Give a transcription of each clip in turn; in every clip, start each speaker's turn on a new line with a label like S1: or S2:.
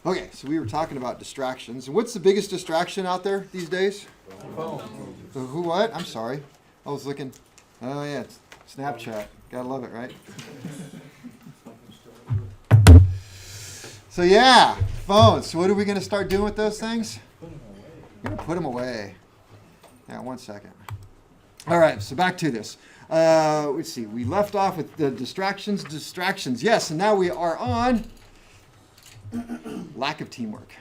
S1: Okay, so we were talking about distractions. And what's the biggest distraction out there these days?
S2: Phone.
S1: Who what? I'm sorry. I was looking. Oh, yeah, it's Snapchat. Gotta love it, right? So, yeah, phones. So what are we going to start doing with those things?
S2: Put them away.
S1: We're going to put them away. Yeah, 1 second. All right, so back to this. Let's see. We left off with the distractions. Yes, and now we are on lack of teamwork.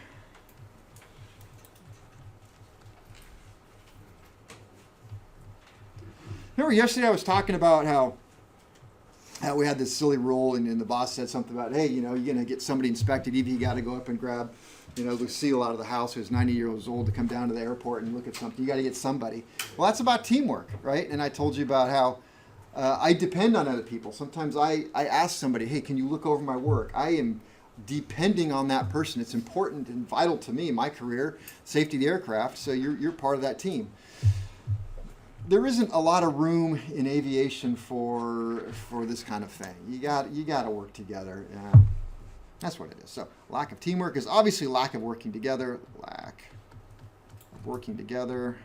S1: Remember yesterday I was talking about how we had this silly rule and the boss said something about, hey, you're going to get somebody inspected, even you got to go up and grab, the seal out of the house who's 90 years old to come down to the airport and look at something. You got to get somebody. Well, that's about teamwork, right? And I told you about how I depend on other people. Sometimes I ask somebody, hey, can you look over my work? I am depending on that person. It's important and vital to me, my career, safety of the aircraft, so you're part of that team. There isn't a lot of room in aviation for this kind of thing. You got to work together. That's what it is. So lack of teamwork is obviously lack of working together. Lack of working together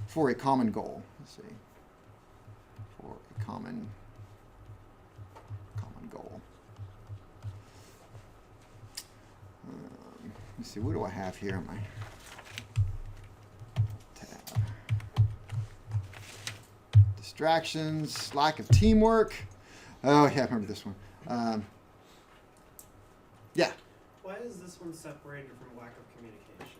S1: for a common goal. Let's see. For a common goal. Let's see, what do I have here on my tab? Distractions, lack of teamwork. Oh, yeah, I remember this one. Yeah.
S3: Why is this one separated from lack of communication?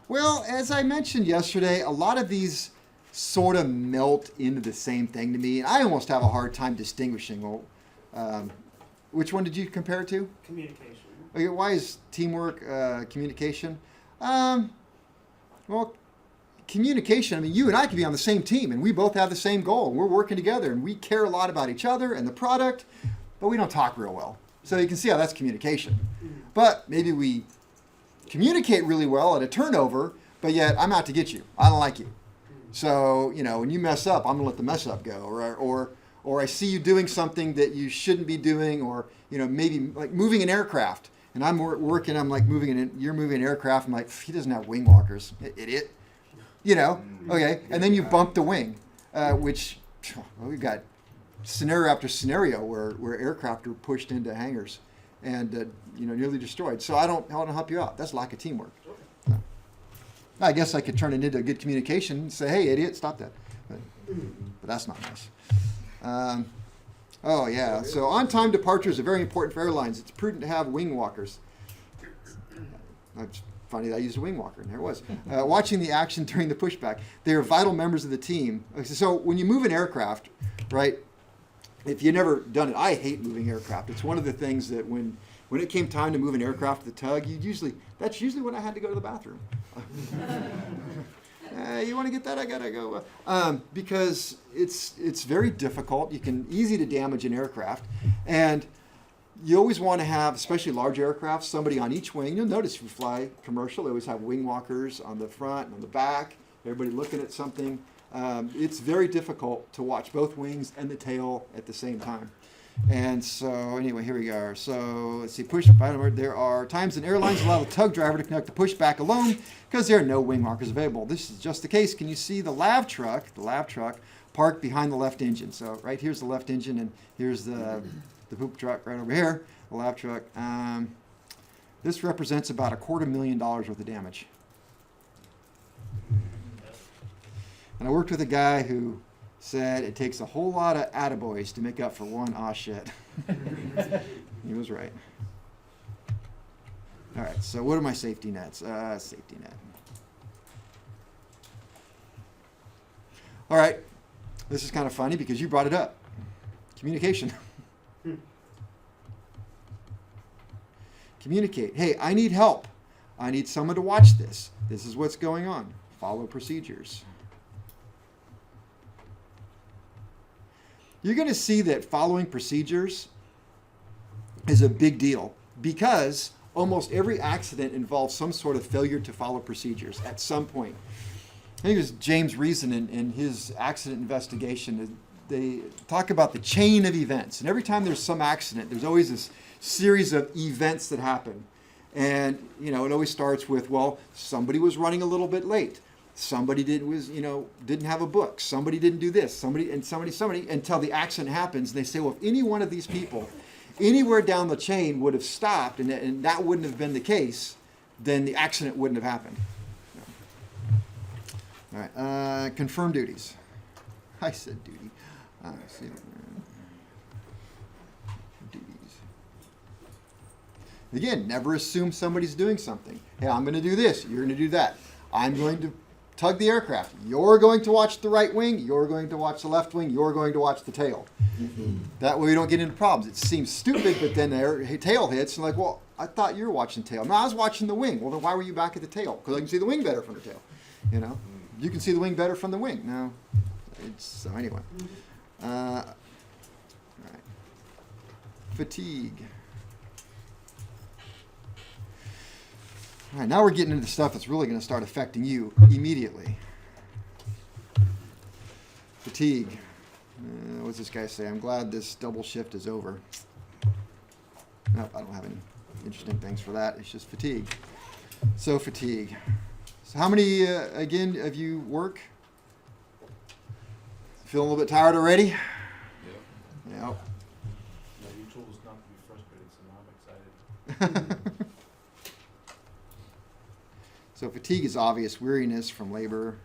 S1: Well, as I mentioned yesterday, a lot of these sort of melt into the same thing to me. And I almost have a hard time distinguishing. Well, which one did you compare it to?
S3: Communication.
S1: Okay, why is teamwork communication? Well, communication, you and I could be on the same team and we both have the same goal. We're working together and we care a lot about each other and the product, but we don't talk real well. So you can see how that's communication. But maybe we communicate really well at a turnover, but yet I'm out to get you. I don't like you. So, when you mess up, I'm going to let the mess up go. Or I see you doing something that you shouldn't be doing, or, maybe like moving an aircraft. And I'm working, I'm like you're moving an aircraft. I'm like, he doesn't have wing walkers, idiot. Okay. And then you bump the wing, which we've got scenario after scenario where aircraft are pushed into hangars and, nearly destroyed. So I don't help you out. That's lack of teamwork. No. I guess I could turn it into a good communication and say, hey, idiot, stop that. But that's not nice. Oh, yeah. So on-time departures are very important for airlines. It's prudent to have wing walkers. It's funny that I used a wing walker, and there it was. Watching the action during the pushback. They are vital members of the team. So when you move an aircraft, right, if you've never done it, I hate moving aircraft. It's one of the things that when it came time to move an aircraft to the tug, that's usually when I had to go to the bathroom. You want to get that? I gotta go. Because it's very difficult. Easy to damage an aircraft, and you always want to have, especially large aircraft, somebody on each wing. You'll notice if you fly commercial, they always have wing walkers on the front and on the back. Everybody looking at something. It's very difficult to watch both wings and the tail at the same time. And so anyway, here we are. So let's see, there are times in airlines allow the tug driver to conduct the pushback alone because there are no wing markers available. This is just the case. Can you see the lav truck parked behind the left engine? So right here's the left engine, and here's the poop truck right over here, the lav truck. This represents about $250,000 worth of damage. And I worked with a guy who said it takes a whole lot of attaboys to make up for one aw shit. He was right. All right, so what are my safety nets? Safety net. All right, this is kind of funny because you brought it up. Communication. Communicate. Hey, I need help. I need someone to watch this. This is what's going on. Follow procedures. You're going to see that following procedures is a big deal because almost every accident involves some sort of failure to follow procedures at some point. I think it was James Reason in his accident investigation they talk about the chain of events. And every time there's some accident, there's always this series of events that happen. And, it always starts with, well, somebody was running a little bit late. Somebody didn't have a book. Somebody didn't do this. Somebody, until the accident happens. And they say, well, if any one of these people anywhere down the chain would have stopped and that wouldn't have been the case, then the accident wouldn't have happened. All right, confirm duties. I said duty. Duties. Again, never assume somebody's doing something. Hey, I'm going to do this. You're going to do that. I'm going to tug the aircraft. You're going to watch the right wing. You're going to watch the left wing. You're going to watch the tail. Mm-hmm. That way we don't get into problems. It seems stupid, but then the tail hits and like, well, I thought you were watching the tail. No, I was watching the wing. Well, then why were you back at the tail? Because I can see the wing better from the tail. You can see the wing better from the wing. No, so anyway. All right. Fatigue. All right, now we're getting into the stuff that's really going to start affecting you immediately. Fatigue. What's this guy say? I'm glad this double shift is over. Nope, I don't have any interesting things for that. It's just fatigue. So fatigue. So how many, again, of you work? Feeling a little bit tired already?
S2: Yeah.
S1: Yep.
S2: No, you told us not to be frustrated, so now I'm excited.
S1: So fatigue is obvious. Weariness from labor,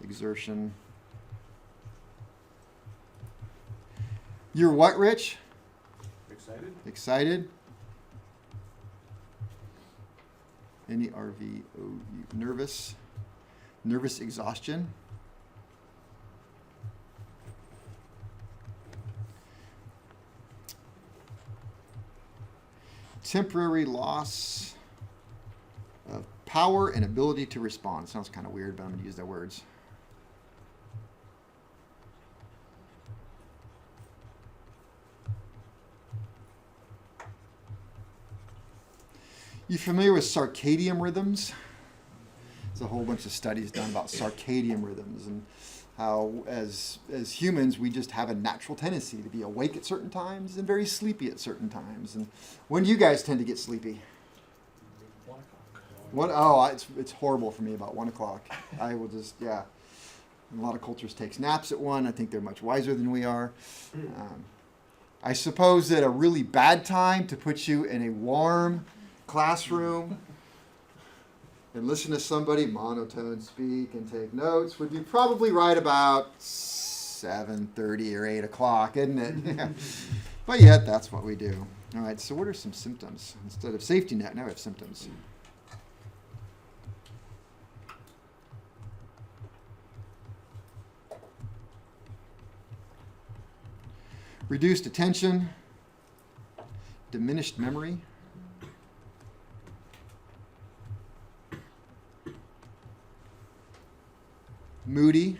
S1: exertion. You're what, Rich?
S2: Excited?
S1: Excited? N-E-R-V-O-U. Nervous? Nervous exhaustion? Temporary loss of power and ability to respond. Sounds kind of weird, but I'm going to use their words. You familiar with circadian rhythms? There's a whole bunch of studies done about circadian rhythms and how as humans we just have a natural tendency to be awake at certain times and very sleepy at certain times. And when do you guys tend to get sleepy?
S2: 1 o'clock.
S1: It's horrible for me about 1 o'clock. I will just, yeah. A lot of cultures takes naps at 1. I think they're much wiser than we are. I suppose that a really bad time to put you in a warm classroom and listen to somebody monotone speak and take notes would be probably right about 7:30 or 8 o'clock, isn't it? But yet, that's what we do. All right, so what are some symptoms? Instead of safety net, now we have symptoms. Reduced attention, diminished memory, moody,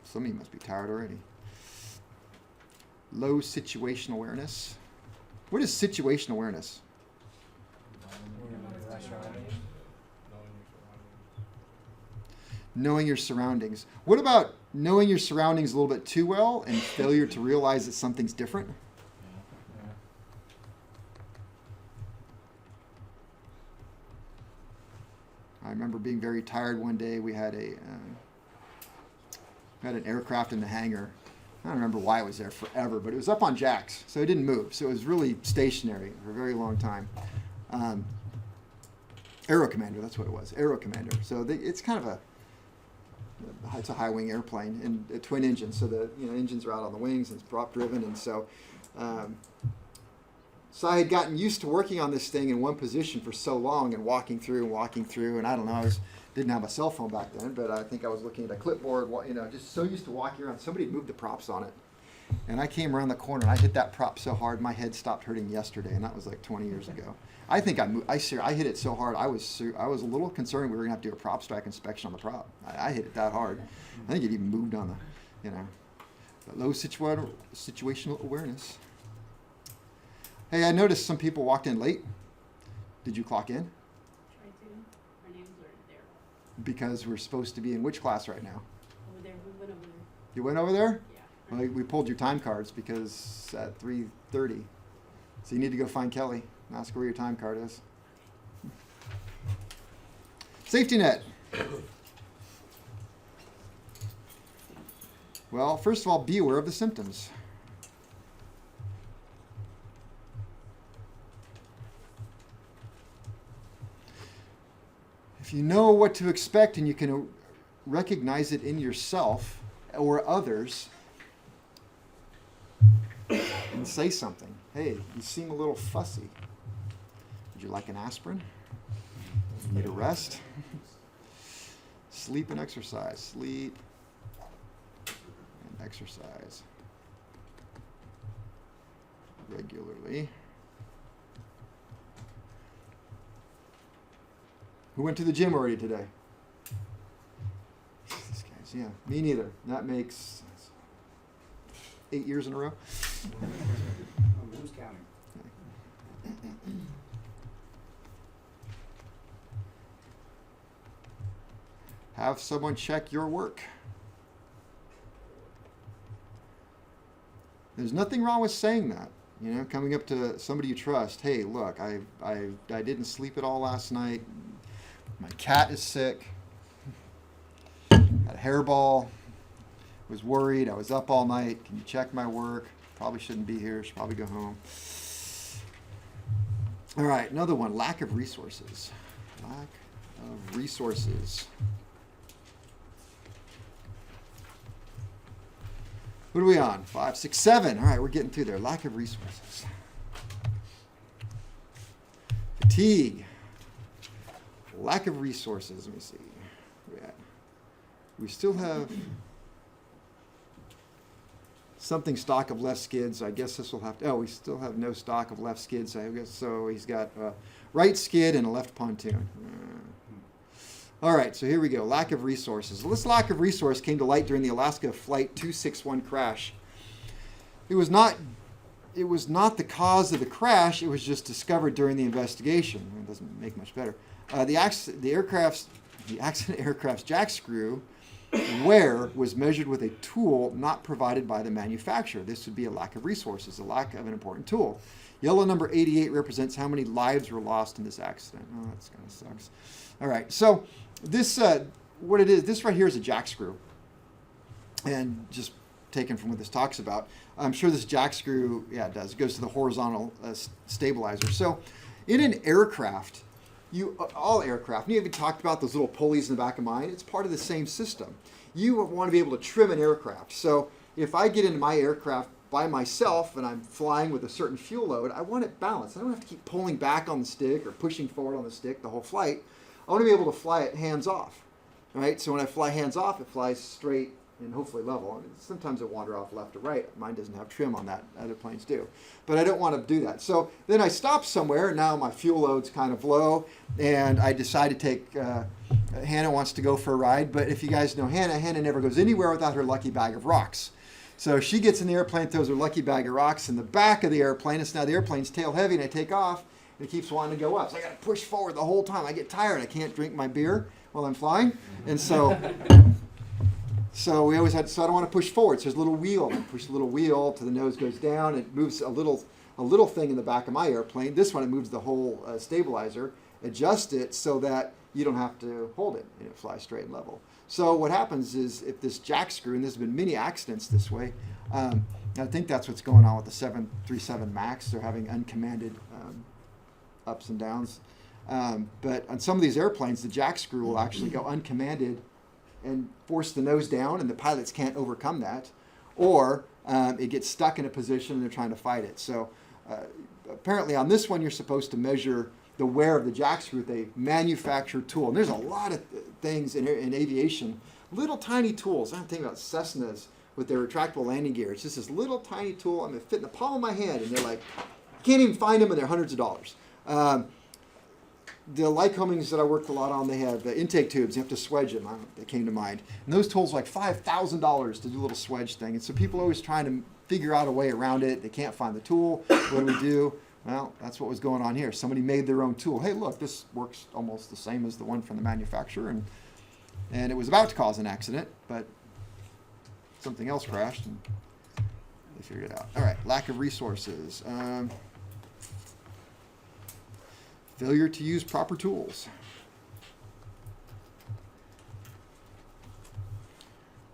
S1: some of you must be tired already. Low situational awareness. What is situational awareness? Knowing your surroundings. What about knowing your surroundings a little bit too well and failure to realize that something's different? I remember being very tired one day. We had an aircraft in the hangar. I don't remember why it was there forever, but it was up on jacks, so it didn't move. So it was really stationary for a very long time. Aero Commander, that's what it was. Aero Commander. So it's kind of it's a high wing airplane and a twin engine. So the engines are out on the wings and it's prop driven, and so. So I had gotten used to working on this thing in one position for so long and walking through, and I don't know, didn't have a cell phone back then, but I think I was looking at a clipboard, just so used to walking around. Somebody had moved the props on it, and I came around the corner and I hit that prop so hard my head stopped hurting yesterday, and that was like 20 years ago. I think I hit it so hard I was a little concerned we were gonna have to do a prop strike inspection on the prop. I hit it that hard. I think it even moved on the, but low situational awareness. Hey, I noticed some people walked in late. Did you clock in?
S4: Try to. Our new
S1: because we're supposed to be in which class right now?
S4: Over there, we went over there.
S1: You went over there?
S4: Yeah.
S1: Well, we pulled your time cards because at 3:30. So you need to go find Kelly and ask her where your time card is. Safety net. Well, first of all, be aware of the symptoms. If you know what to expect and you can recognize it in yourself or others, and say something. Hey, you seem a little fussy. Would you like an aspirin? Need a rest? Sleep and exercise. Sleep and exercise regularly. Who went to the gym already today? These guys, yeah. Me neither. That makes 8 years in a row.
S5: Who's counting?
S1: Have someone check your work. There's nothing wrong with saying that. You know, coming up to somebody you trust. Hey, look, I didn't sleep at all last night. My cat is sick. Had a hairball. Was worried. I was up all night. Can you check my work? Probably shouldn't be here. Should probably go home. All right, another one. Lack of resources. Lack of resources. What are we on? 5, 6, 7. All right, we're getting through there. Lack of resources. Fatigue. Lack of resources. Let me see. Where we at? We still have something stock of left skids. I guess this will have to. Oh, we still have no stock of left skids. I guess so. He's got a right skid and a left pontoon. All right, so here we go. Lack of resources. Well, this lack of resource came to light during the Alaska Flight 261 crash. It was not the cause of the crash. It was just discovered during the investigation. It doesn't make much better. The accident aircraft's jack screw wear was measured with a tool not provided by the manufacturer. This would be a lack of resources, a lack of an important tool. Yellow number 88 represents how many lives were lost in this accident. Oh, that kind of sucks. All right, so this, what it is, this right here is a jack screw. And just taken from what this talks about, I'm sure this jack screw, yeah, it does. It goes to the horizontal stabilizer. So in an aircraft, all aircraft, and you even talked about those little pulleys in the back of mine, it's part of the same system. You want to be able to trim an aircraft. So if I get into my aircraft by myself and I'm flying with a certain fuel load, I want it balanced. I don't have to keep pulling back on the stick or pushing forward on the stick the whole flight. I want to be able to fly it hands off, right? So when I fly hands off, it flies straight and hopefully level. I mean, sometimes it wander off left or right. Mine doesn't have trim on that. Other planes do. But I don't want to do that. So then I stop somewhere. Now my fuel load's kind of low, and I decide to take, Hannah wants to go for a ride. But if you guys know Hannah never goes anywhere without her lucky bag of rocks. So she gets in the airplane, throws her lucky bag of rocks in the back of the airplane. It's now the airplane's tail heavy, and I take off, and it keeps wanting to go up. So I got to push forward the whole time. I get tired. I can't drink my beer while I'm flying. And so we always had, so I don't want to push forward. So there's a little wheel. I push the little wheel till the nose goes down. It moves a little thing in the back of my airplane. This one, it moves the whole stabilizer. Adjust it so that you don't have to hold it, and it flies straight and level. So what happens is if this jack screw, and there's been many accidents this way, I think that's what's going on with the 737 MAX. They're having uncommanded ups and downs. But on some of these airplanes, the jack screw will actually go uncommanded and force the nose down, and the pilots can't overcome that. Or it gets stuck in a position and they're trying to fight it. So apparently on this one, you're supposed to measure the wear of the jack screw with a manufactured tool. And there's a lot of things in aviation, little tiny tools. I'm thinking about Cessnas with their retractable landing gear. It's just this little tiny tool. I'm going to fit in the palm of my hand, and they're like, can't even find them, and they're hundreds of dollars. The Lycomings that I worked a lot on, they have the intake tubes. You have to swedge them. That came to mind. And those tools are like $5,000 to do a little swedge thing. And so people are always trying to figure out a way around it. They can't find the tool. What do we do? Well, that's what was going on here. Somebody made their own tool. Hey, look, this works almost the same as the one from the manufacturer, and and it was about to cause an accident, but something else crashed, and they figured it out. All right, lack of resources. Failure to use proper tools.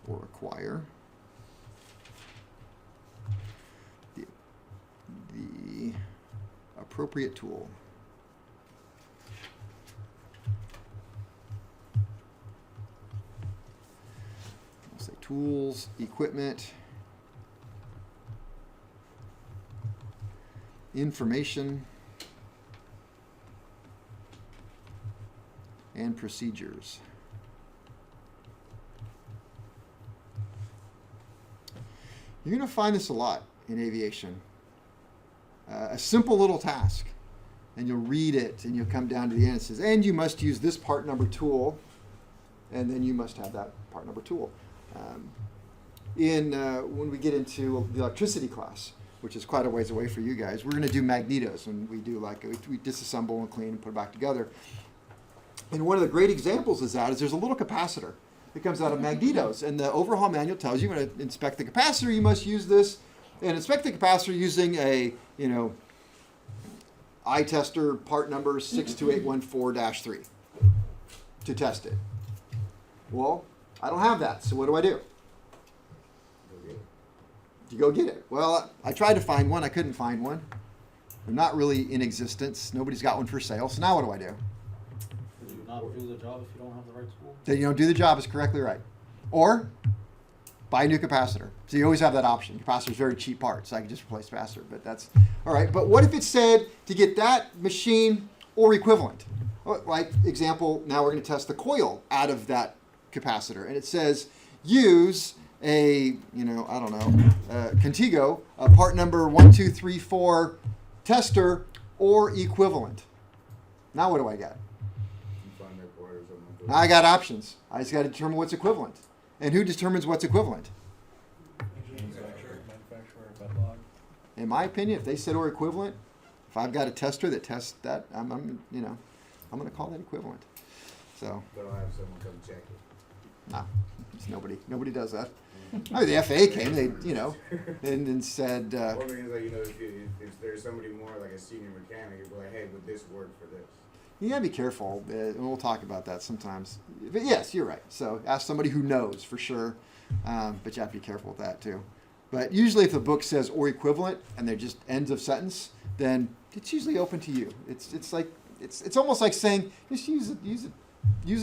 S1: Or acquire the appropriate tool. I'll say tools, equipment, information, and procedures. You're going to find this a lot in aviation. A simple little task, and you'll read it, and you'll come down to the end. It says, and you must use this part number tool, and then you must have that part number tool. When we get into the electricity class, which is quite a ways away for you guys, we're going to do magnetos, and we do we disassemble and clean and put it back together. And one of the great examples is there's a little capacitor that comes out of magnetos, and the overhaul manual tells you when to inspect the capacitor, you must use this, and inspect the capacitor using a eye tester part number 62814-3 to test it. Well, I don't have that, so what do I do? You go get it. Well, I tried to find one, I couldn't find one. They're not really in existence. Nobody's got one for sale. So now what do I do?
S2: Did you not do the job if you don't have the right tool?
S1: Then you don't do the job is correctly right. Or buy a new capacitor. So you always have that option. Capacitor's very cheap part, so I can just replace capacitor. But that's all right. But what if it said to get that machine or equivalent? Like example, now we're going to test the coil out of that capacitor, and it says use a Contigo, part number 1234 tester or equivalent. Now what do I get? Now I got options. I just got to determine what's equivalent. And who determines what's equivalent?
S2: Manufacturer, backlog.
S1: In my opinion, if they said or equivalent, if I've got a tester that tests that, I'm going to call that equivalent. So.
S5: But I'll have someone come check it.
S1: No, nobody does that. Oh, the FAA came, and said.
S5: Well, I mean, if there's somebody more like a senior mechanic, you'd be like, hey, would this work for this?
S1: You gotta be careful, and we'll talk about that sometimes. But yes, you're right. So ask somebody who knows for sure, but you have to be careful with that too. But usually, if the book says or equivalent, and they're just ends of sentence, then it's usually open to you. It's almost like saying just use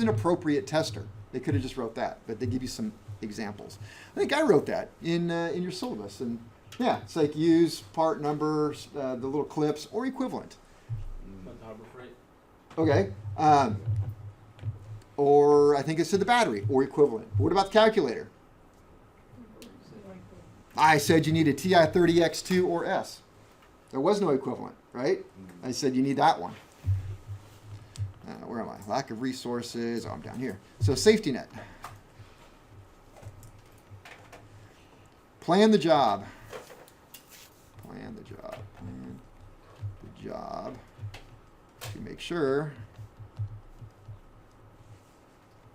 S1: an appropriate tester. They could have just wrote that, but they give you some examples. I think I wrote that in your syllabus, and yeah, it's like use part numbers, the little clips or equivalent. Okay. Or I think it said the battery or equivalent. What about the calculator? I said you need a TI-30X2 or S. There was no equivalent, right? I said you need that one. Where am I? Lack of resources. Oh, I'm down here. So safety net. Plan the job. Plan the job. Plan the job to make sure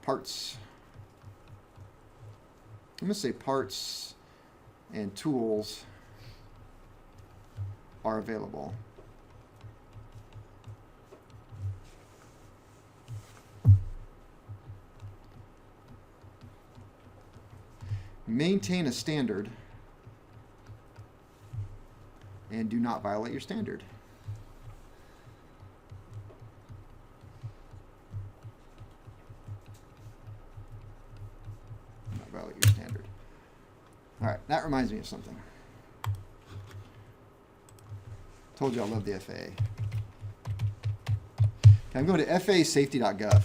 S1: parts. I'm going to say parts and tools are available. Maintain a standard and do not violate your standard. Not violate your standard. All right, that reminds me of something. Told you I love the FAA. Okay, I'm going to FAASafety.gov.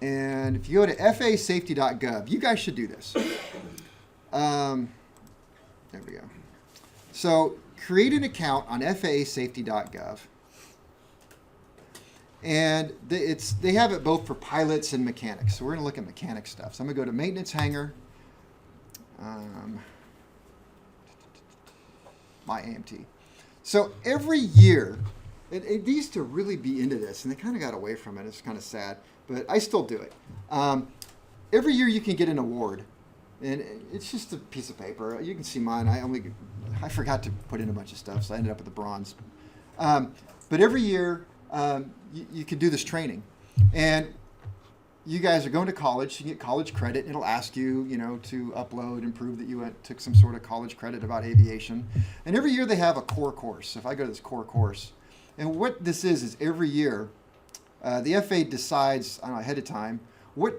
S1: And if you go to FAASafety.gov, you guys should do this. There we go. So create an account on FAASafety.gov. And they have it both for pilots and mechanics. So we're going to look at mechanic stuff. So I'm going to go to maintenance hangar. My AMT. So every year, it needs to really be into this, and they kind of got away from it. It's kind of sad. but I still do it. Every year you can get an award, and it's just a piece of paper. You can see mine. I forgot to put in a bunch of stuff, so I ended up with the bronze. But every year you can do this training, and you guys are going to college. You get college credit. It'll ask you, to upload and prove that you took some sort of college credit about aviation. And every year they have a core course. If I go to this core course, and what this is every year the FAA decides ahead of time what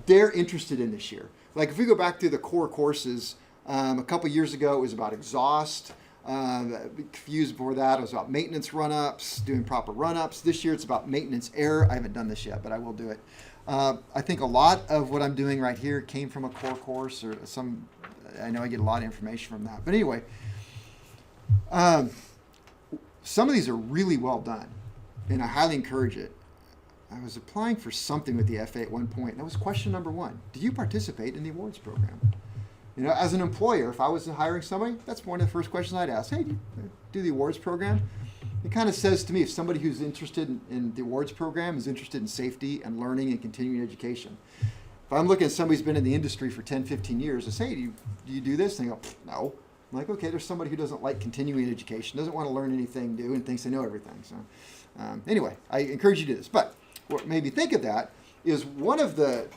S1: they're interested in this year. Like if we go back through the core courses, a couple years ago it was about exhaust. Confused before that, it was about maintenance run-ups, doing proper run-ups. This year it's about maintenance error. I haven't done this yet, but I will do it. I think a lot of what I'm doing right here came from a core course or I know I get a lot of information from that. But anyway, some of these are really well done, and I highly encourage it. I was applying for something with the FAA at one point, and that was question number 1. Do you participate in the awards program? As an employer, if I was hiring somebody, that's one of the first questions I'd ask. Hey, do you do the awards program? It kind of says to me, if somebody who's interested in the awards program is interested in safety and learning and continuing education. If I'm looking at somebody who's been in the industry for 10, 15 years, I say, do you do this? And they go, no. I'm like, okay, there's somebody who doesn't like continuing education, doesn't want to learn anything new, and thinks they know everything. So anyway, I encourage you to do this. But what made me think of that is one of the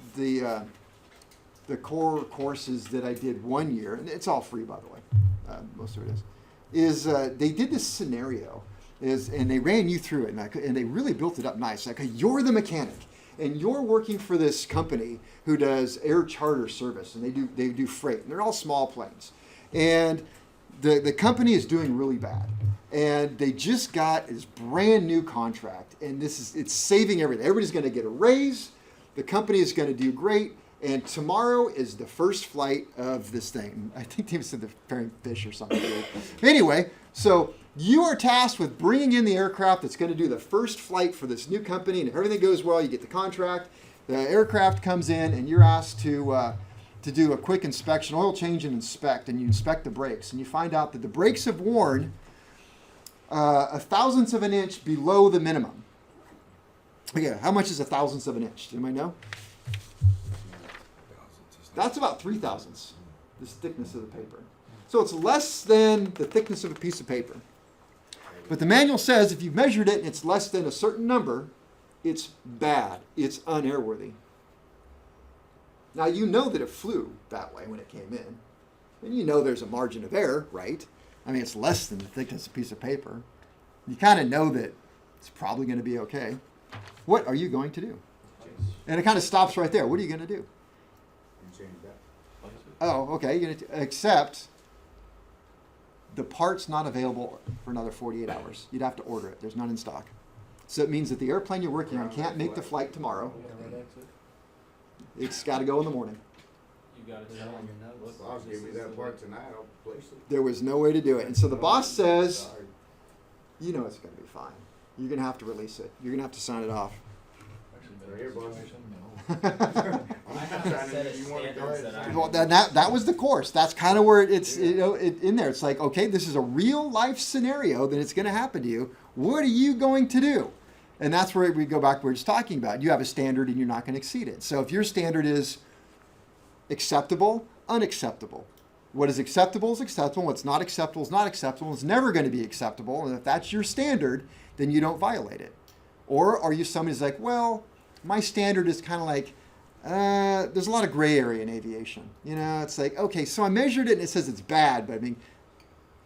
S1: core courses that I did one year, and it's all free, by the way, most of it is they did this scenario, and they ran you through it, and they really built it up nice. Like, you're the mechanic, and you're working for this company who does air charter service, and they do freight, and they're all small planes, and the company is doing really bad, and they just got this brand new contract, and it's saving everything. Everybody's going to get a raise. The company is going to do great. And tomorrow is the first flight of this thing. I think they even said they're preparing fish or something. Anyway, so you are tasked with bringing in the aircraft that's going to do the first flight for this new company. And if everything goes well, you get the contract. The aircraft comes in, and you're asked to do a quick inspection, oil change and inspect. And you inspect the brakes. And you find out that the brakes have worn a thousandth of an inch below the minimum. Okay, how much is a thousandth of an inch? Do anybody know? That's about 3 thousandths, this thickness of the paper. So it's less than the thickness of a piece of paper. But the manual says if you've measured it and it's less than a certain number, it's bad. It's unairworthy. Now, you know that it flew that way when it came in. And you know there's a margin of error, right? I mean, it's less than the thickness of a piece of paper. You kind of know that it's probably going to be okay. What are you going to do? And it kind of stops right there. What are you going to do?
S5: Change that.
S1: Oh, okay. You're gonna accept the part's not available for another 48 hours. You'd have to order it. There's none in stock. So it means that the airplane you're working on can't make the flight tomorrow. It's got to go in the morning.
S2: You got to tell them.
S5: Boss, give me that part tonight. I'll place it.
S1: There was no way to do it. And so the boss says,
S5: Sorry.
S1: you know it's going to be fine. You're going to have to release it. You're going to have to sign it off.
S5: Right here, boss.
S3: I have a set of standards that I.
S1: Well, that was the course. That's kind of where it's in there. It's like, okay, this is a real life scenario that it's going to happen to you. What are you going to do? And that's where we go back to what we're just talking about. You have a standard and you're not going to exceed it. So if your standard is acceptable, unacceptable. What is acceptable is acceptable. What's not acceptable is not acceptable. It's never going to be acceptable. And if that's your standard, then you don't violate it. Or are you somebody who's like, well, my standard is kind of like, there's a lot of gray area in aviation. It's like, okay, so I measured it and it says it's bad, but I mean,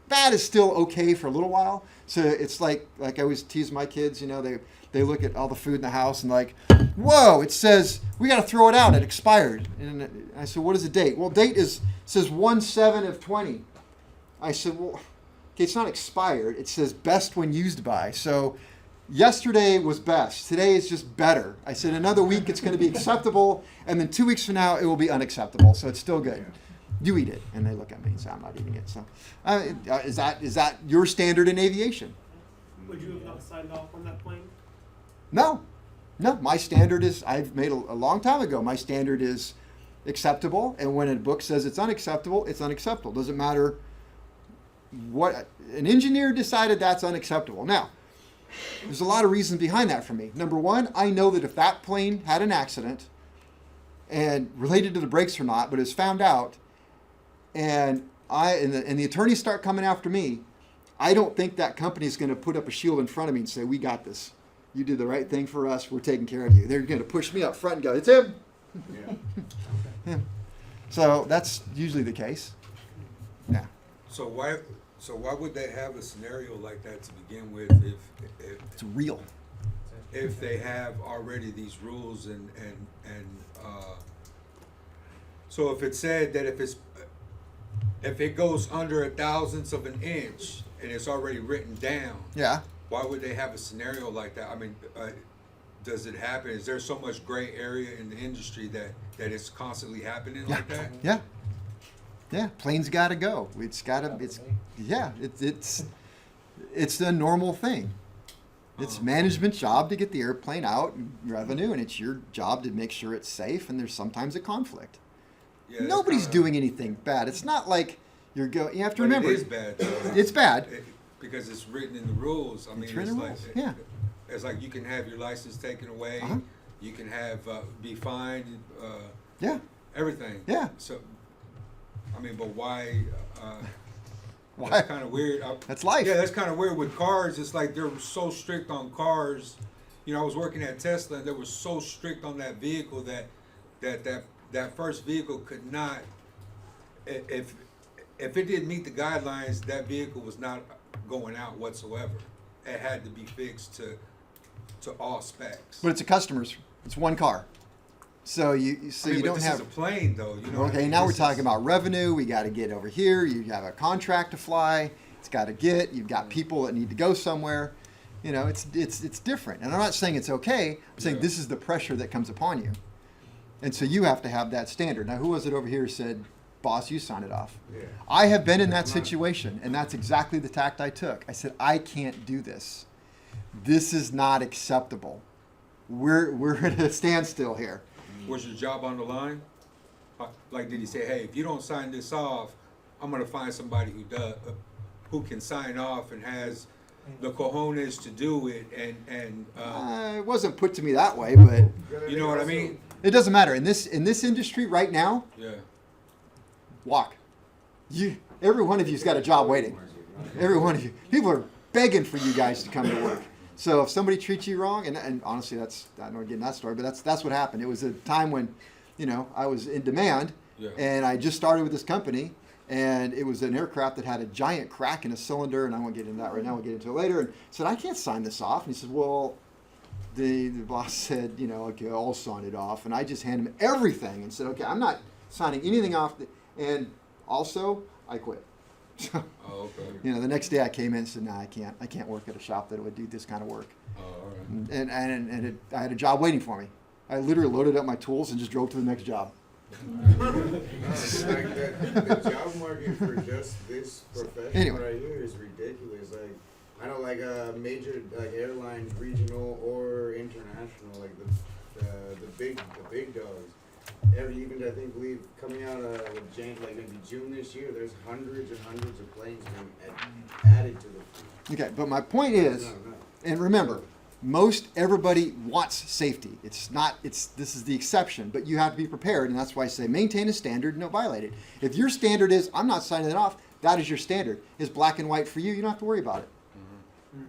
S1: bad is still okay for a little while. So it's like I always tease my kids, they look at all the food in the house and like, whoa, it says we got to throw it out. It expired. And I said, what is the date? Well, says 1/7/20. I said, well, okay, it's not expired. It says best when used by. So yesterday was best. Today is just better. I said another week it's going to be acceptable, and then 2 weeks from now it will be unacceptable. So it's still good. You eat it, and they look at me and say, "I'm not eating it." So, is that your standard in aviation?
S3: Would you have not signed off on that plane?
S1: No. My standard is I've made a long time ago. My standard is acceptable, and when a book says it's unacceptable, it's unacceptable. Doesn't matter what an engineer decided that's unacceptable. Now, There's a lot of reasons behind that for me. Number one, I know that if that plane had an accident and related to the brakes or not, but it's found out, and the attorneys start coming after me, I don't think that company is going to put up a shield in front of me and say, "We got this. You did the right thing for us. We're taking care of you." They're going to push me up front and go, "It's him."
S5: Yeah.
S1: Yeah. So that's usually the case. Yeah.
S4: So why would they have a scenario like that to begin with
S1: It's real.
S4: if they have already these rules and so if it said that if it goes under a thousandth of an inch and it's already written down,
S1: Yeah.
S4: why would they have a scenario like that? I mean, does it happen? Is there so much gray area in the industry that it's constantly happening like that?
S1: Yeah. Yeah. Plane's got to go. It's got to. It's a normal thing. It's management's job to get the airplane out and revenue, and it's your job to make sure it's safe. And there's sometimes a conflict.
S4: Yeah, that's
S1: Nobody's
S4: kinda-
S1: doing anything bad. It's not like you're going. You have to
S4: but
S1: remember.
S4: it is bad. Though.
S1: It's bad.
S4: Because it's written in the rules. I mean,
S1: written in the rules, yeah.
S4: It's like you can have your license taken away.
S1: Uh-huh.
S4: You can have be fined.
S1: Yeah.
S4: Everything.
S1: Yeah.
S4: So, I mean, but why?
S1: Why?
S4: That's kind of weird.
S1: That's life.
S4: Yeah, that's kind of weird with cars. It's like they're so strict on cars. You know, I was working at Tesla, and they were so strict on that vehicle that first vehicle could not. If it didn't meet the guidelines, that vehicle was not going out whatsoever. It had to be fixed to all specs.
S1: But it's a customer's. It's one car. So you
S4: I mean, but
S1: don't
S4: this
S1: have.
S4: is a plane, though. You know. what I
S1: Okay,
S4: mean?
S1: now we're
S4: This
S1: talking
S4: is-
S1: about revenue. We got to get over here. You have a contract to fly. It's got to get. You've got people that need to go somewhere. You know, it's different. And I'm not saying it's okay. I'm saying
S4: Yeah.
S1: this is the pressure that comes upon you. And so you have to have that standard. Now, who was it over here who said, "Boss, you sign it off"?
S5: Yeah.
S1: I have been in that situation, and that's exactly the tact I took. I said, "I can't do this. This is not acceptable. We're at a standstill here."
S4: Was your job on the line? Like, did he say, "Hey, if you don't sign this off, I'm gonna find somebody who can sign off and has the cojones to do it"? And
S1: It wasn't put to me that way, but
S4: you know what I mean?
S1: it doesn't matter. In this industry right now,
S4: Yeah.
S1: walk. Every one of you's got a job waiting. Every one of you. People are begging for you guys to come to work. So if somebody treats you wrong, and honestly, I don't want to get in that story, but that's what happened. It was a time when, I was in demand,
S4: Yeah.
S1: and I just started with this company, and it was an aircraft that had a giant crack in a cylinder, and I won't get into that right now. We'll get into it later. And said, "I can't sign this off." And he said, "Well," the boss said, "Okay, I'll sign it off." And I just handed him everything and said, "Okay, I'm not signing anything off." And also, I quit. So,
S4: Oh, okay.
S1: the next day I came in and said, "No, I can't work at a shop that would do this kind of work."
S4: Oh, all right.
S1: And I had a job waiting for me. I literally loaded up my tools and just drove to the next job.
S5: It's like the job market for just this profession
S1: Anyway.
S5: right here is ridiculous. Like, I know, like major airlines, regional or international, like the big dogs. Even I think believe coming out with James, like maybe June this year, there's hundreds and hundreds of planes being added to the fleet.
S1: Okay, but my point is,
S5: No.
S1: and remember, most everybody wants safety. This is the exception, but you have to be prepared, and that's why I say maintain a standard and don't violate it. If your standard is, "I'm not signing it off," that is your standard. It's black and white for you. You don't have to worry about it.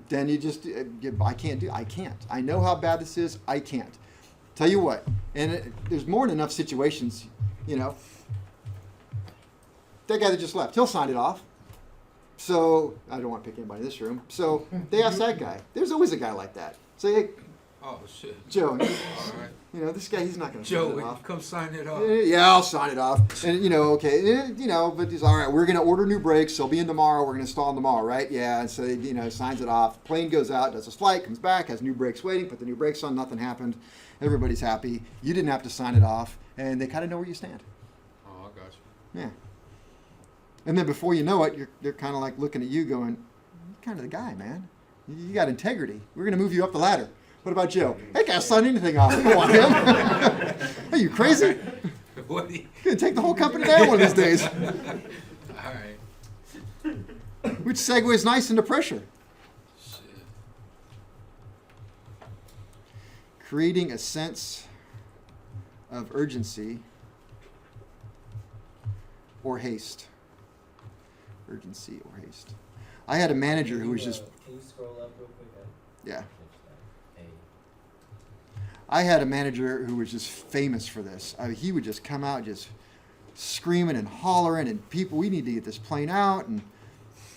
S1: Then you just, I can't. I know how bad this is. I can't. Tell you what, and there's more than enough situations, that guy that just left, he'll sign it off. So, I don't want to pick anybody in this room. So, they ask that guy. There's always a guy like that. Say, "Hey,
S4: Oh, shit.
S1: Joe,
S4: All right.
S1: this guy, he's not going to sign
S4: Joe,
S1: it off."
S4: come sign it off.
S1: Yeah, I'll sign it off. And, okay, but he's all right, we're going to order new brakes. They'll be in tomorrow. We're going to install them tomorrow, right? Yeah. And so, signs it off. Plane goes out, does his flight, comes back, has new brakes waiting, put the new brakes on, nothing happened. Everybody's happy. You didn't have to sign it off. And they kind of know where you stand.
S4: Oh, I got you.
S1: Yeah. And then before you know it, they're kind of like looking at you going, "You're kind of the guy, man. You got integrity. We're going to move you up the ladder." What about Joe? That guy signed anything off. We don't want him. Are you crazy?
S4: What?
S1: You're going to take the whole company down one of these days.
S4: All right.
S1: Which segues nice into pressure.
S4: Shit.
S1: creating a sense of urgency or haste. Urgency or haste. I had a manager who was just,
S6: Can you scroll up real quick?
S1: yeah.
S6: Hey.
S1: I had a manager who was just famous for this. I mean, he would just come out just screaming and hollering, and people, we need to get this plane out,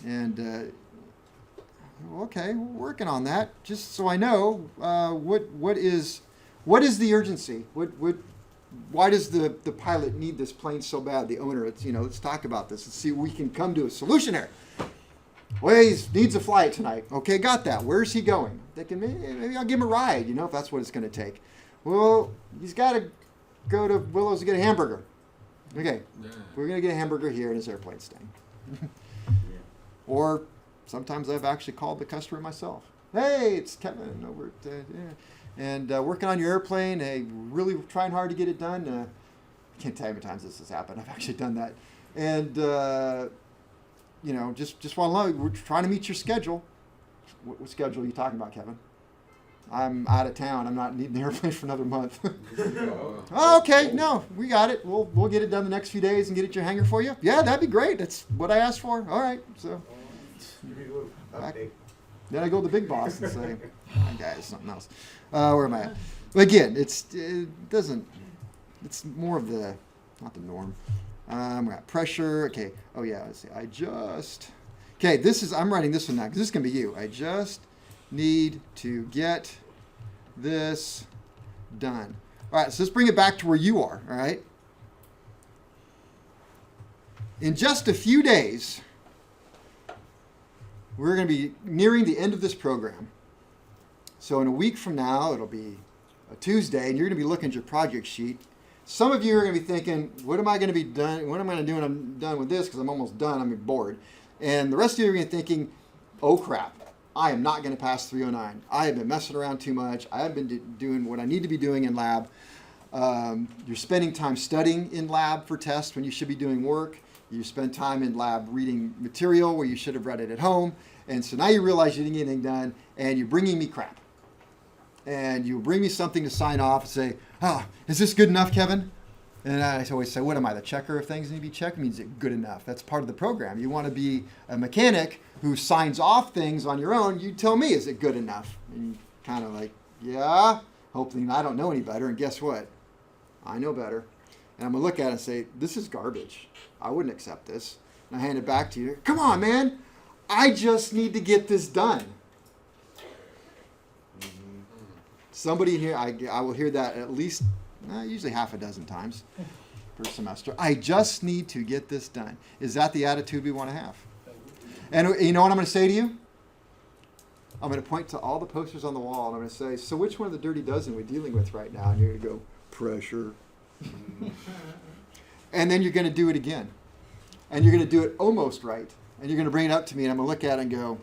S1: and okay, we're working on that. Just so I know, what is the urgency? Why does the pilot need this plane so bad? The owner, let's talk about this and see if we can come to a solution here. Well, he needs a flight tonight. Okay, got that. Where's he going? Thinking maybe I'll give him a ride, if that's what it's going to take. Well, he's got to go to Willow's to get a hamburger. Okay, we're going to get a hamburger here in his airplane staying. Or sometimes I've actually called the customer myself. Hey, it's Kevin over at, and working on your airplane. Hey, really trying hard to get it done. I can't tell you how many times this has happened. I've actually done that. And, just want to know, we're trying to meet your schedule. What schedule are you talking about, Kevin? I'm out of town. I'm not needing the airplane for another month. Oh, okay, no, we got it. We'll get it done the next few days and get it to your hangar for you. Yeah, that'd be great. That's what I asked for. All right, so. Then I go to the big boss and say, that guy is something else. Where am I at? But again, it's more of not the norm. We're at pressure. Okay. Oh yeah, let's see. I'm writing this one now because this is going to be you. I just need to get this done. All right, so let's bring it back to where you are, all right? In just a few days, we're going to be nearing the end of this program. So in a week from now, it'll be a Tuesday, and you're going to be looking at your project sheet. Some of you are going to be thinking, what am I going to be done? What am I going to do when I'm done with this? Because I'm almost done. I'm bored. And the rest of you are going to be thinking, oh crap, I am not going to pass 309. I have been messing around too much. I have been doing what I need to be doing in lab. You're spending time studying in lab for tests when you should be doing work. You spend time in lab reading material where you should have read it at home. And so now you realize you didn't get anything done, and you're bringing me crap. And you bring me something to sign off and say, is this good enough, Kevin? And I always say, what am I, the checker of things need to be checked? Means it good enough. That's part of the program. You want to be a mechanic who signs off things on your own. You tell me, is it good enough? And you kind of like, yeah, hopefully I don't know any better. And guess what? I know better. And I'm going to look at it and say, this is garbage. I wouldn't accept this. And I hand it back to you. Come on, man. I just need to get this done. Somebody in here, I will hear that at least, usually half a dozen times per semester. I just need to get this done. Is that the attitude we want to have? And you know what I'm going to say to you? I'm going to point to all the posters on the wall, and I'm going to say, so which one of the dirty dozen are we dealing with right now? And you're going to go, pressure. And then you're going to do it again. And you're going to do it almost right. And you're going to bring it up to me, and I'm going to look at it and go,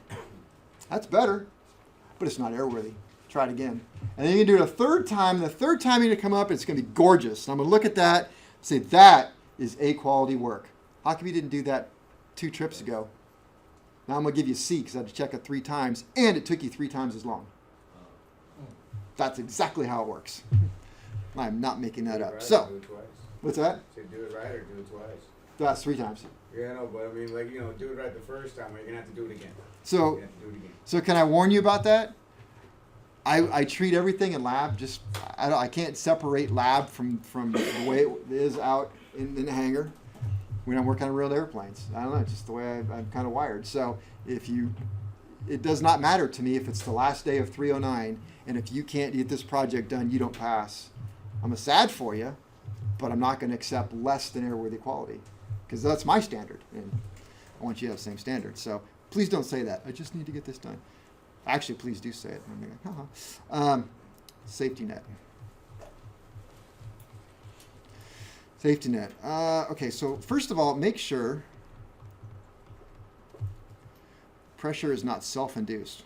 S1: that's better, but it's not airworthy. Try it again. And then you do it a third time. The third time you're going to come up, it's going to be gorgeous. And I'm going to look at that and say, that is A quality work. How come you didn't do that 2 trips ago? Now I'm going to give you a C because I had to check it 3 times, and it took you 3 times as long. That's exactly how it works. I'm not making that up. So,
S5: Do it twice.
S1: what's that?
S5: Say do it right or do it twice.
S1: That's 3 times.
S5: Yeah, no, but I mean, do it right the first time, or you're gonna have to do it again.
S1: So,
S5: You have to do it again.
S1: so can I warn you about that? I treat everything in lab just, I can't separate lab from the way it is out in the hangar when I'm working on real airplanes. I don't know, it's just the way I'm kind of wired. So it does not matter to me if it's the last day of 309, and if you can't get this project done, you don't pass. I'm sad for you, but I'm not going to accept less than airworthy quality because that's my standard, and I want you to have the same standard. So please don't say that. I just need to get this done. Actually, please do say it. I'm like, safety net. Safety net. Okay, so first of all, make sure pressure is not self-induced.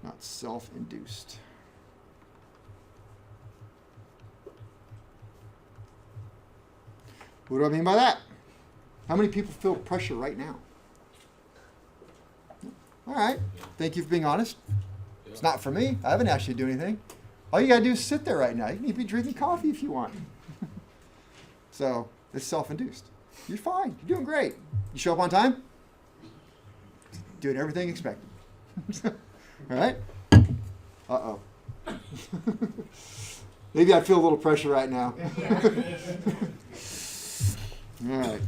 S1: Not self-induced. What do I mean by that? How many people feel pressure right now? All right. Thank you for being honest. It's not for me. I haven't asked you to do anything. All you got to do is sit there right now. You can be drinking coffee if you want. So it's self-induced. You're fine. You're doing great. You show up on time? Doing everything expected. All right? Uh-oh. Maybe I feel a little pressure right now. All right.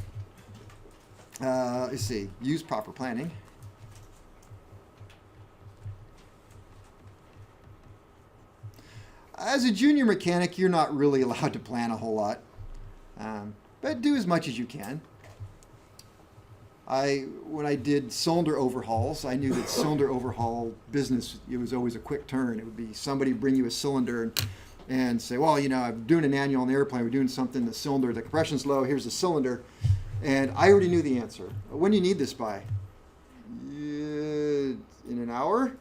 S1: Let's see. Use proper planning. As a junior mechanic, you're not really allowed to plan a whole lot, but do as much as you can. When I did cylinder overhauls, I knew that cylinder overhaul business, it was always a quick turn. It would be somebody bring you a cylinder and say, well, you know, I'm doing an annual on the airplane. We're doing something, the cylinder, the compression's low, here's the cylinder. And I already knew the answer. When do you need this by? In an hour?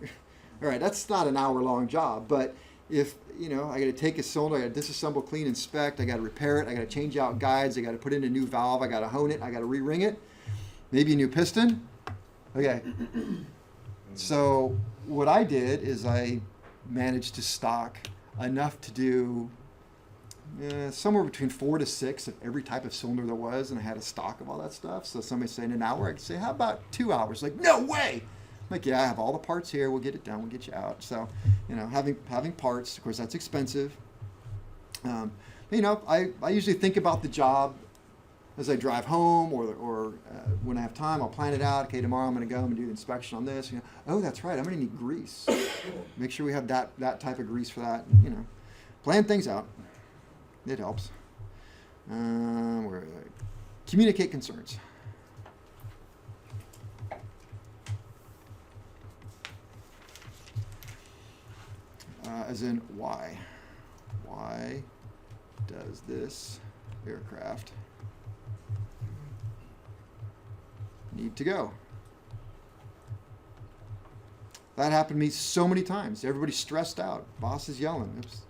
S1: All right, that's not an hour-long job, but if, you know, I got to take a cylinder, I got to disassemble, clean, inspect, I got to repair it, I got to change out guides, I got to put in a new valve, I got to hone it, I got to re-ring it, maybe a new piston. Okay. So what I did is I managed to stock enough to do somewhere between 4 to 6 of every type of cylinder there was, and I had a stock of all that stuff. So somebody said in an hour, I could say, how about 2 hours? Like, no way! I'm like, yeah, I have all the parts here. We'll get it done. We'll get you out. So, you know, having parts, of course, that's expensive. You know, I usually think about the job as I drive home, or when I have time, I'll plan it out. Okay, tomorrow I'm going to go. I'm going to do the inspection on this. You know, oh, that's right. I'm going to need grease. Make sure we have that type of grease for that. You know, plan things out. It helps. Communicate concerns. As in, why? Why does this aircraft need to go? That happened to me so many times. Everybody's stressed out. Boss is yelling. Oops.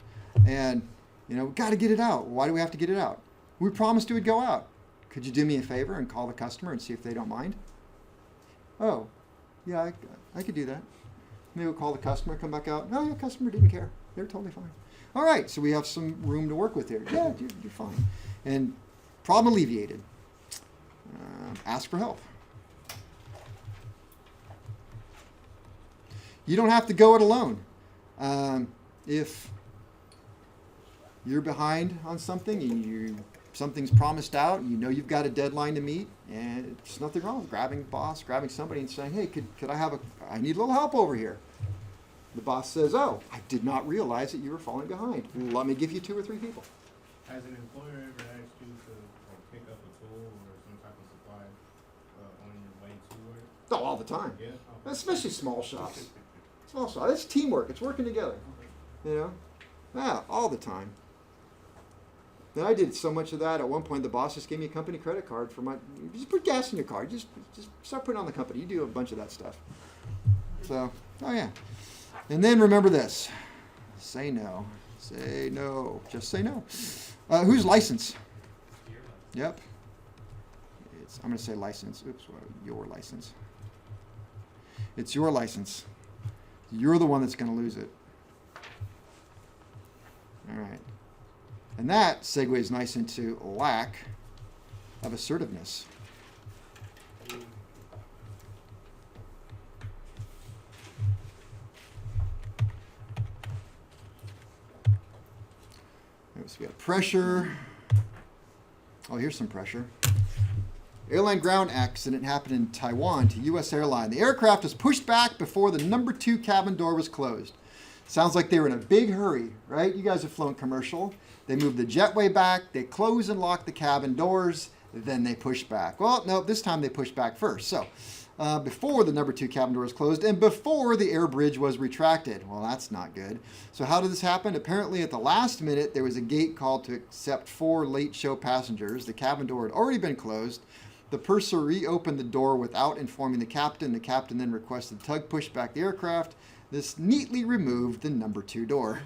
S1: And, you know, we've got to get it out. Why do we have to get it out? We promised it would go out. Could you do me a favor and call the customer and see if they don't mind? Oh, yeah, I could do that. Maybe we'll call the customer, come back out. No, the customer didn't care. They're totally fine. All right, so we have some room to work with here. Yeah, you're fine. And problem alleviated. Ask for help. You don't have to go it alone. If you're behind on something and something's promised out, and you know you've got a deadline to meet, and there's nothing wrong with grabbing the boss, grabbing somebody and saying, hey, could I need a little help over here. The boss says, oh, I did not realize that you were falling behind. Let me give you 2 or 3 people.
S2: Has an employer ever asked you to pick up a tool or some type of supply on your way to work?
S1: Oh, all the time.
S2: Yeah.
S1: Especially small shops. Small shops. It's teamwork. It's working together. You know? Yeah, all the time. And I did so much of that. At one point, the boss just gave me a company credit card for just put gas in your car. Just start putting on the company. You do a bunch of that stuff. So, oh yeah. And then remember this. Say no. Say no. Just say no. Whose license? Yep. I'm going to say license. Oops, your license. It's your license. You're the one that's going to lose it. All right. And that segues nice into lack of assertiveness. So we got pressure. Oh, here's some pressure. Airline ground accident happened in Taiwan to U.S. airline. The aircraft was pushed back before the number 2 cabin door was closed. Sounds like they were in a big hurry, right? You guys have flown commercial. They moved the jetway back, they close and lock the cabin doors, then they push back. Well, no, this time they pushed back first. So before the number 2 cabin door was closed and before the air bridge was retracted. Well, that's not good. So how did this happen? Apparently at the last minute, there was a gate called to accept 4 late show passengers. The cabin door had already been closed. The purser reopened the door without informing the captain. The captain then requested tug push back the aircraft. This neatly removed the number 2 door.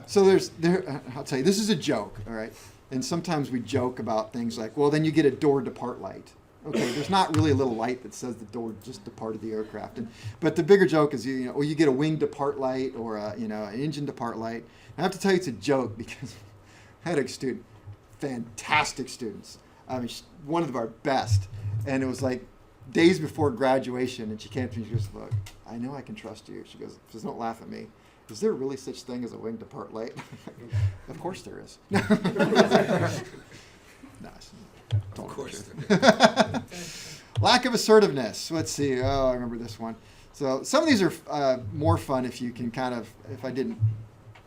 S1: So I'll tell you, this is a joke, all right? And sometimes we joke about things like, well, then you get a door depart light. Okay, there's not really a little light that says the door just departed the aircraft. But the bigger joke is, or you get a wing depart light or an engine depart light. I have to tell you, it's a joke because I had a student, fantastic students. I mean, one of our best. And it was like days before graduation, and she came to me and she goes, look, I know I can trust you. She goes, just don't laugh at me. Is there really such thing as a wing depart light? Of course there is. No,
S4: Of course.
S1: Lack of assertiveness. Let's see. Oh, I remember this one. So some of these are more fun if you can if I didn't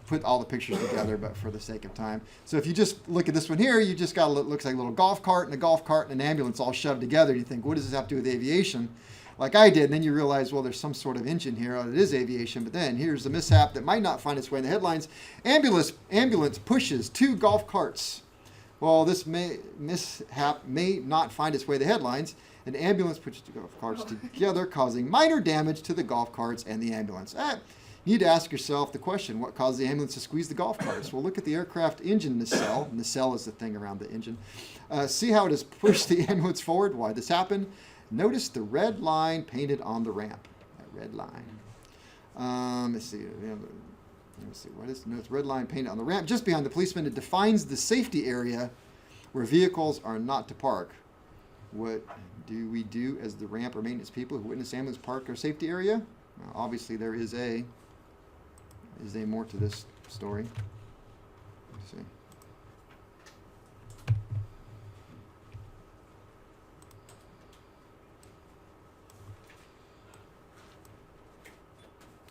S1: put all the pictures together, but for the sake of time. So if you just look at this one here, you just got looks like a little golf cart and a golf cart and an ambulance all shoved together. You think, what does this have to do with aviation? Like I did, and then you realize, well, there's some sort of engine here. Oh, it is aviation, but then here's the mishap that might not find its way in the headlines. Ambulance pushes 2 golf carts. Well, this mishap may not find its way to the headlines. An ambulance pushes 2 golf carts together, causing minor damage to the golf carts and the ambulance. You need to ask yourself the question, what caused the ambulance to squeeze the golf carts? Well, look at the aircraft engine nacelle. Nacelle is the thing around the engine. See how it has pushed the ambulance forward, why this happened. Notice the red line painted on the ramp. That red line. Let's see. What is no, it's red line painted on the ramp just behind the policeman. It defines the safety area where vehicles are not to park. What do we do as the ramp or maintenance people who witness ambulance park or safety area? Well, obviously, there is a more to this story. Let's see.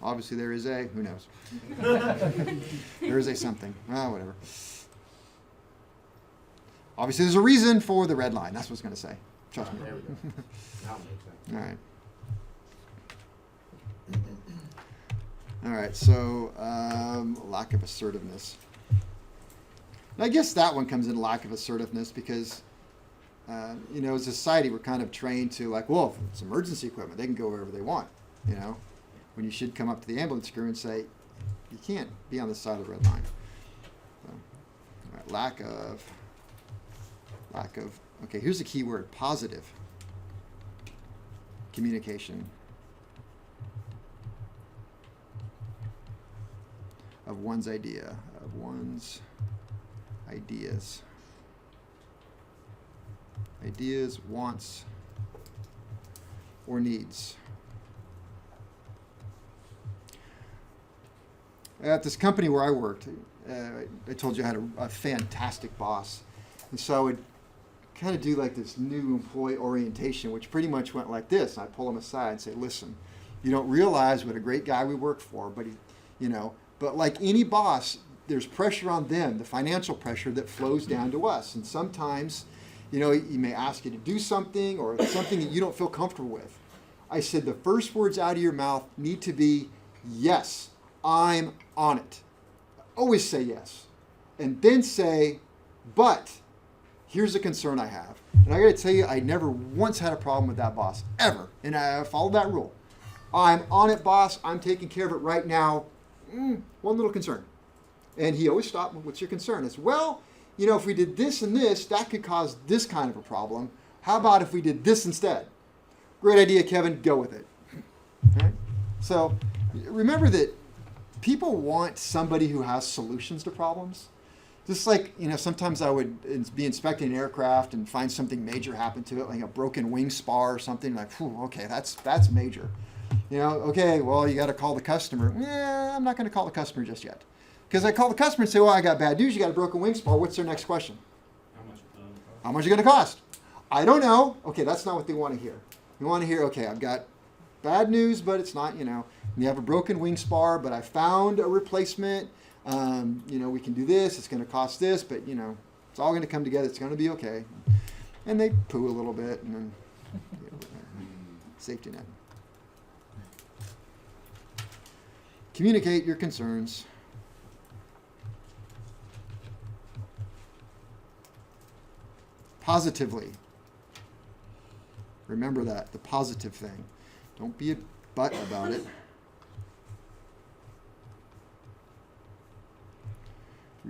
S1: Obviously, there is a, who knows? There is a something. Whatever. Obviously, there's a reason for the red line. That's what I was going to say. Trust me.
S5: There we go. Now it makes sense.
S1: All right. All right, so lack of assertiveness. And I guess that one comes in lack of assertiveness because, as a society, we're kind of trained to like, well, if it's emergency equipment, they can go wherever they want, when you should come up to the ambulance crew and say, you can't be on the side of the red line. So, all right, lack of, okay, here's the key word, positive communication of one's ideas, wants, or needs. At this company where I worked, I told you I had a fantastic boss. And so I would kind of do like this new employee orientation, which pretty much went like this. I'd pull him aside and say, listen, you don't realize what a great guy we work for, but but like any boss, there's pressure on them, the financial pressure that flows down to us. And sometimes, he may ask you to do something or something that you don't feel comfortable with. I said, the first words out of your mouth need to be, yes, I'm on it. Always say yes. And then say, but here's a concern I have. And I got to tell you, I never once had a problem with that boss, ever. And I followed that rule. I'm on it, boss. I'm taking care of it right now. One little concern. And he always stopped me, what's your concern? It's, well, if we did this and this, that could cause this kind of a problem. How about if we did this instead? Great idea, Kevin. Go with it. Okay? So remember that people want somebody who has solutions to problems. Just like, sometimes I would be inspecting an aircraft and find something major happen to it, like a broken wing spar or something, like, okay, that's major. Okay, well, you got to call the customer. I'm not going to call the customer just yet. Because I call the customer and say, well, I got bad news. You got a broken wing spar. What's their next question? How much is it going to cost? I don't know. Okay, that's not what they want to hear. They want to hear, okay, I've got bad news, but it's not, you have a broken wing spar, but I found a replacement. We can do this. It's going to cost this, but, it's all going to come together. It's going to be okay. And they poo a little bit, and then safety net. Communicate your concerns. Positively. Remember that, the positive thing. Don't be a butt about it.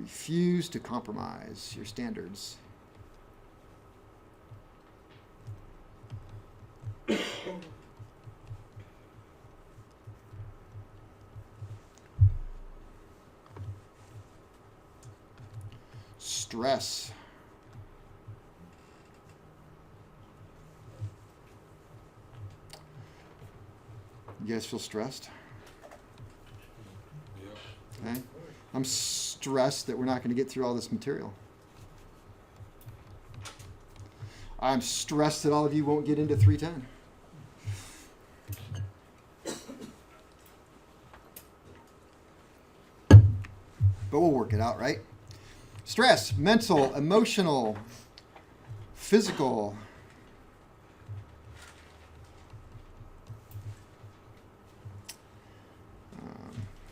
S1: refuse to compromise your standards. Stress. You guys feel stressed?
S4: Yeah.
S1: Okay. I'm stressed that we're not going to get through all this material. I'm stressed that all of you won't get into 310. But we'll work it out, right? Stress, mental, emotional, physical.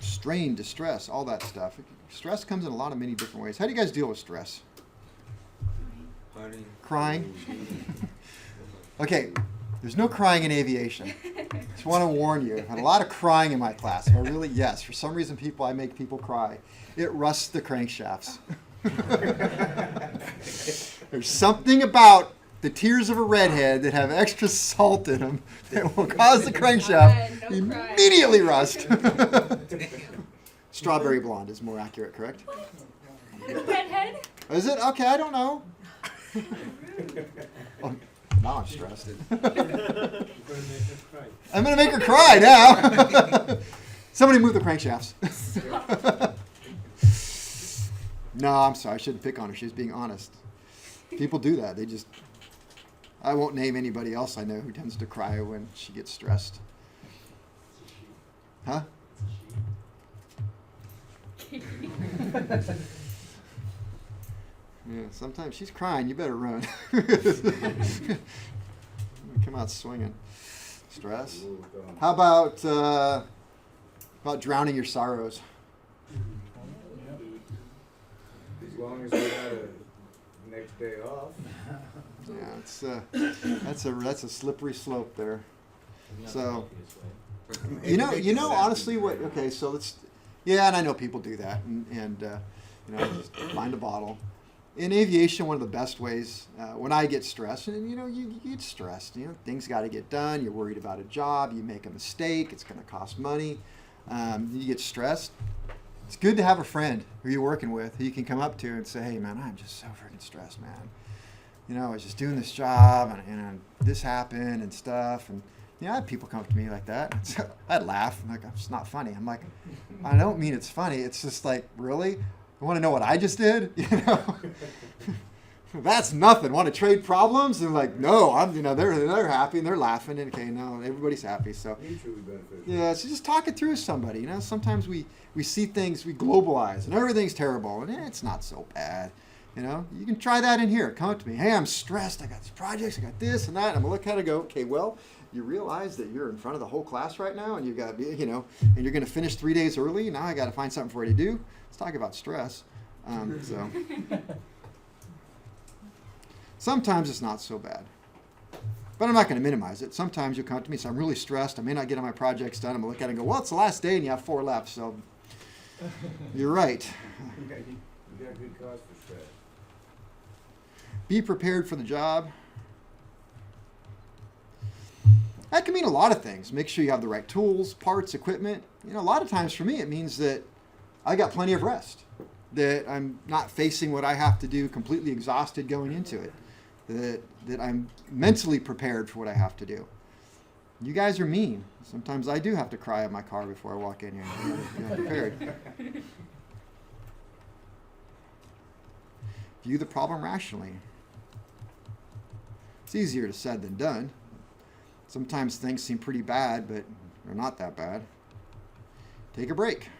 S1: Strain, distress, all that stuff. Stress comes in a lot of many different ways. How do you guys deal with stress?
S4: Honey.
S1: Crying? Okay, there's no crying in aviation. Just want to warn you. I had a lot of crying in my class. Yes, for some reason I make people cry. It rusts the crankshafts. There's something about the tears of a redhead that have extra salt in them that will cause the crankshaft
S7: God, no cry.
S1: immediately rust. Strawberry blonde is more accurate, correct?
S7: Redhead?
S1: Is it? Okay, I don't know. Oh, now I'm stressed. I'm going to make her cry now. Somebody move the crankshafts. No, I'm sorry. I shouldn't pick on her. She's being honest. People do that. I won't name anybody else I know who tends to cry when she gets stressed. Huh? Yeah, sometimes she's crying. You better run. Come out swinging. Stress. How about drowning your sorrows?
S5: As long as we got a next day off.
S1: Yeah, that's a slippery slope there.
S6: Not
S1: So-
S6: the healthiest way.
S1: You know, honestly, what? Okay, so and I know people do that, and just find a bottle. In aviation, one of the best ways when I get stressed, and you get stressed. Things got to get done. You're worried about a job. You make a mistake. It's going to cost money. You get stressed. It's good to have a friend who you're working with who you can come up to and say, "Hey, man, I'm just so freaking stressed, man. I was just doing this job, and this happened and stuff." And I had people come up to me like that. So I'd laugh. I'm like, "It's not funny." I'm like, "I don't mean it's funny. It's just like, really? You want to know what I just did? That's nothing. Want to trade problems?" And like, no, they're happy and they're laughing. And okay, no, everybody's happy. So
S5: Mutually beneficial.
S1: yeah, so just talk it through with somebody. Sometimes we see things, we globalize, and everything's terrible, and it's not so bad. You can try that in here. Come up to me. "Hey, I'm stressed. I got these projects. I got this and that." And I'm gonna look at it and go, "Okay, well, you realize that you're in front of the whole class right now, and you've got, and you're gonna finish 3 days early. Now I got to find something for you to do. Let's talk about stress." So sometimes it's not so bad, but I'm not going to minimize it. Sometimes you'll come up to me and say, "I'm really stressed. I may not get all my projects done." I'm gonna look at it and go, "Well, it's the last day, and you have 4 left, so you're right."
S5: You got good cause for stress.
S1: Be prepared for the job. That can mean a lot of things. Make sure you have the right tools, parts, equipment. A lot of times for me, it means that I got plenty of rest, that I'm not facing what I have to do completely exhausted going into it, that I'm mentally prepared for what I have to do. You guys are mean. Sometimes I do have to cry in my car before I walk in here. I'm prepared. View the problem rationally. It's easier said than done. Sometimes things seem pretty bad, but they're not that bad. Take a break.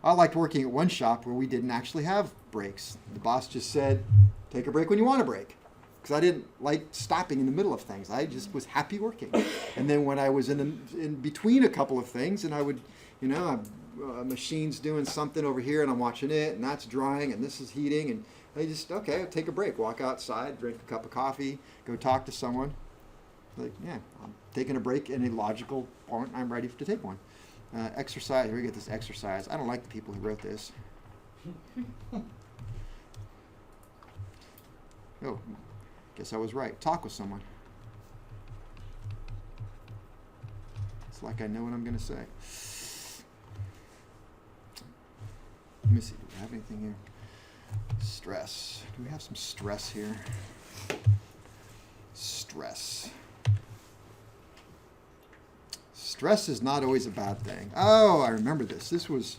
S1: I liked working at one shop where we didn't actually have breaks. The boss just said, "Take a break when you want a break." Because I didn't like stopping in the middle of things. I just was happy working. And then when I was in between a couple of things, and I would, a machine's doing something over here, and I'm watching it, and that's drying, and this is heating, and I just, okay, take a break, walk outside, drink a cup of coffee, go talk to someone. Like, yeah, I'm taking a break in a logical point. I'm ready to take one. Exercise. Here we get this exercise. I don't like the people who wrote this. Oh, guess I was right. Talk with someone. It's like I know what I'm going to say. Let me see. Do we have anything here? Stress. Do we have some stress here? Stress. Stress is not always a bad thing. Oh, I remember this. This was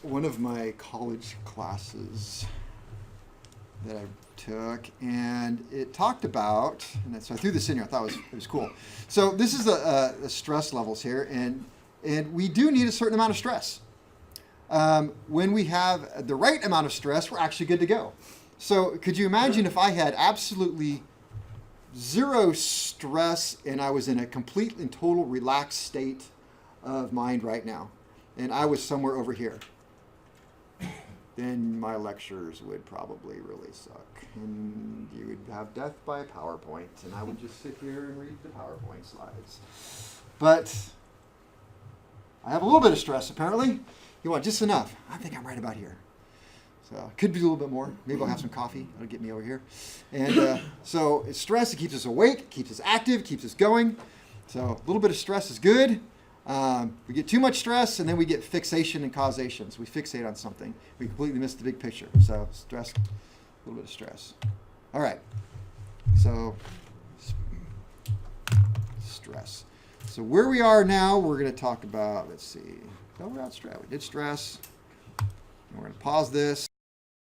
S1: one of my college classes that I took, and it talked about, and so I threw this in here. I thought it was cool. So this is the stress levels here, and we do need a certain amount of stress. When we have the right amount of stress, we're actually good to go. So could you imagine if I had absolutely zero stress and I was in a complete and total relaxed state of mind right now, and I was somewhere over here? Then my lectures would probably really suck, and you would have death by PowerPoint, and I would just sit here and read the PowerPoint slides. But I have a little bit of stress, apparently. You want just enough. I think I'm right about here. So could be a little bit more. Maybe I'll have some coffee. That'll get me over here. And so it's stress. It keeps us awake, keeps us active, keeps us going. So a little bit of stress is good. We get too much stress, and then we get fixation and causation. So we fixate on something. We completely miss the big picture. So stress, a little bit of stress. All right. So stress. So where we are now, we're going to talk about, let's see. No, we're not stress. We did stress. And we're going to pause this.